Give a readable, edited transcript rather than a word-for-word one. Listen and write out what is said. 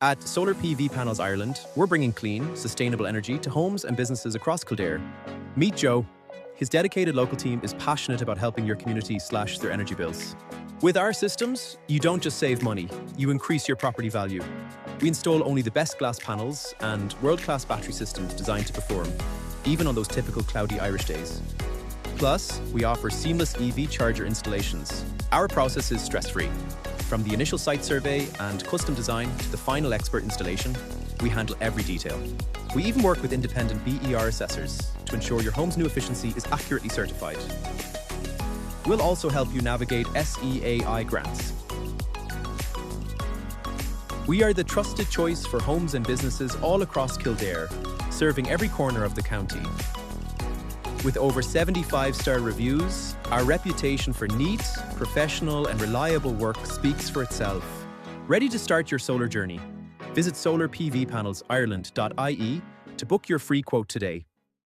At Solar PV Panels Ireland, we're bringing clean, sustainable energy to homes and businesses across Kildare. Meet Joe. His dedicated local team is passionate about helping your community slash their energy bills. With our systems, you don't just save money, you increase your property value. We install only the best glass panels and world-class battery systems designed to perform, even on those typical cloudy Irish days. Plus, we offer seamless EV charger installations. Our process is stress-free. From the initial site survey and custom design to the final expert installation, we handle every detail. We even work with independent BER assessors to ensure your home's new efficiency is accurately certified. We'll also help you navigate SEAI grants. We are the trusted choice for homes and businesses all across Kildare, serving every corner of the county. With over 75-star reviews, our reputation for neat, professional and reliable work speaks for itself. Ready to start your solar journey? Visit solarpvpanelsireland.ie to book your free quote today.